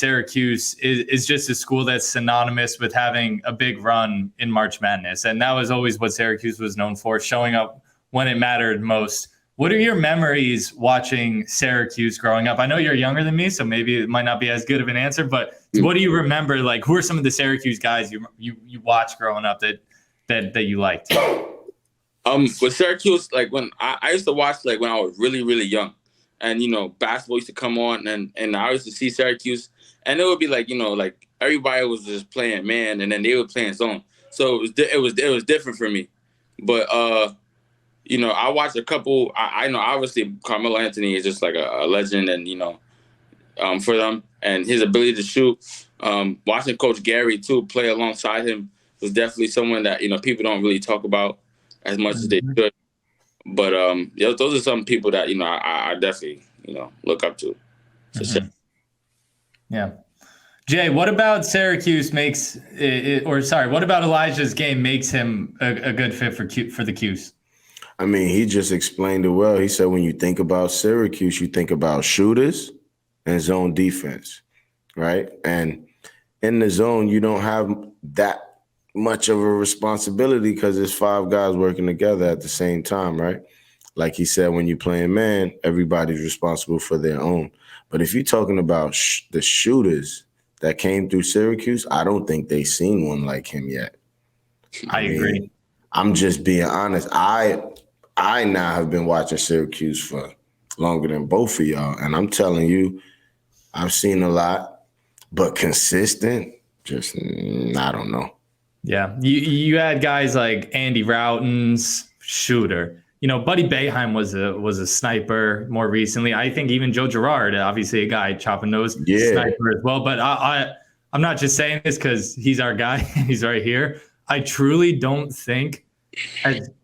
Syracuse is just a school that's synonymous with having a big run in March Madness. And that was always what Syracuse was known for, showing up when it mattered most. What are your memories watching Syracuse growing up? I know you're younger than me, so maybe it might not be as good of an answer, but what do you remember? Like, who are some of the Syracuse guys you watched growing up that you liked? With Syracuse, like when I used to watch like when I was really, really young. And, basketball used to come on and I used to see Syracuse. And it would be like, like everybody was just playing man and then they were playing zone. So it was different for me. But, I watched a couple. I know obviously Carmelo Anthony is just like a legend and, for them. And his ability to shoot. Watching Coach Gary, too, play alongside him was definitely someone that, people don't really talk about as much as they should. But those are some people that I definitely look up to. So, yeah, Jay, what about Syracuse what about Elijah's game makes him a good fit for the Cuse? I mean, he just explained it well. He said when you think about Syracuse, you think about shooters and zone defense, right? And in the zone, you don't have that much of a responsibility because there's 5 guys working together at the same time, right? Like he said, when you're playing man, everybody's responsible for their own. But if you're talking about the shooters that came through Syracuse, I don't think they've seen one like him yet. I agree. I'm just being honest. I now have been watching Syracuse for longer than both of y'all, and I'm telling you, I've seen a lot, but consistent, just I don't know. Yeah, you had guys like Andy Routen's shooter. Buddy Boeheim was a sniper more recently. I think even Joe Girard, obviously a guy chopping nose, sniper as well. But I'm not just saying this because he's our guy. He's right here. I truly don't think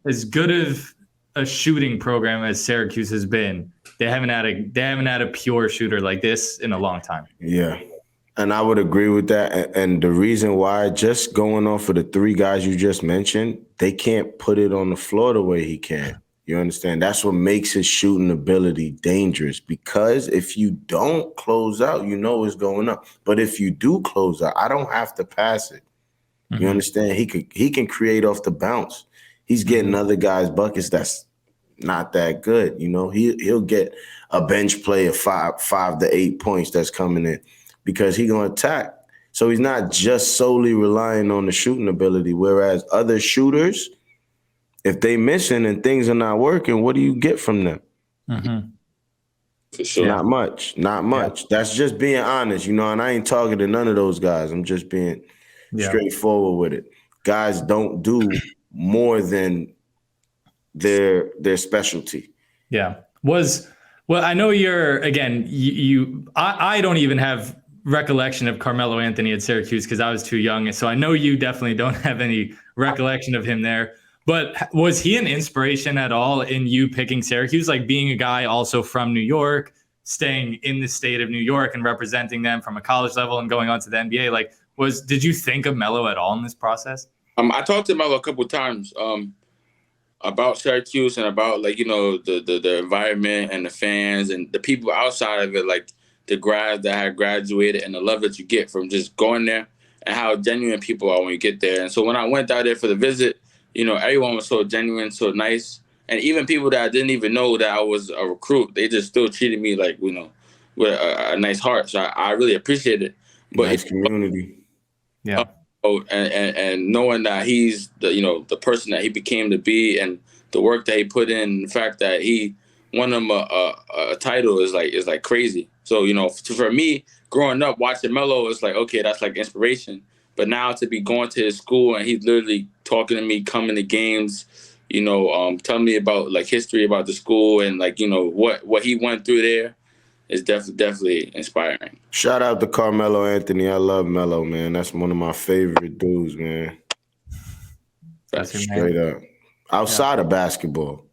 as good of a shooting program as Syracuse has been, they haven't had a pure shooter like this in a long time. Yeah. And I would agree with that. And the reason why, just going off of the 3 guys you just mentioned, they can't put it on the floor the way he can. You understand? That's what makes his shooting ability dangerous, because if you don't close out, it's going up. But if you do close out, I don't have to pass it. You understand? He can create off the bounce. He's getting other guys buckets that's not that good. He'll get a bench play of 5 to 8 points that's coming in, because he's going to attack. So he's not just solely relying on the shooting ability, whereas other shooters, if they missing and things are not working, what do you get from them? For sure. Not much. Yeah. That's just being honest, and I ain't talking to none of those guys. I'm just being straightforward with it. Guys don't do more than their specialty. Yeah. I know you're, again, I don't even have recollection of Carmelo Anthony at Syracuse because I was too young. So I know you definitely don't have any recollection of him there. But was he an inspiration at all in you picking Syracuse, like being a guy also from New York, staying in the state of New York and representing them from a college level and going on to the NBA? Like, did you think of Melo at all in this process? I talked to Melo a couple of times about Syracuse and about the environment and the fans and the people outside of it, like the grads that had graduated and the love that you get from just going there and how genuine people are when you get there. And so when I went out there for the visit, everyone was so genuine, so nice. And even people that I didn't even know that I was a recruit, they just still treated me like, with a nice heart. So I really appreciate it. But nice community. Yeah. And knowing that he's the person that he became to be and the work that he put in, the fact that he won him a title is like crazy. So, for me, growing up, watching Melo, it's like, okay, that's like inspiration. But now to be going to his school and he's literally talking to me, coming to games, telling me about like history about the school and like, what he went through there is definitely inspiring. Shout out to Carmelo Anthony. I love Melo, man. That's one of my favorite dudes, man. That's straight up. Outside of basketball,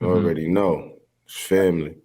you already know. It's family.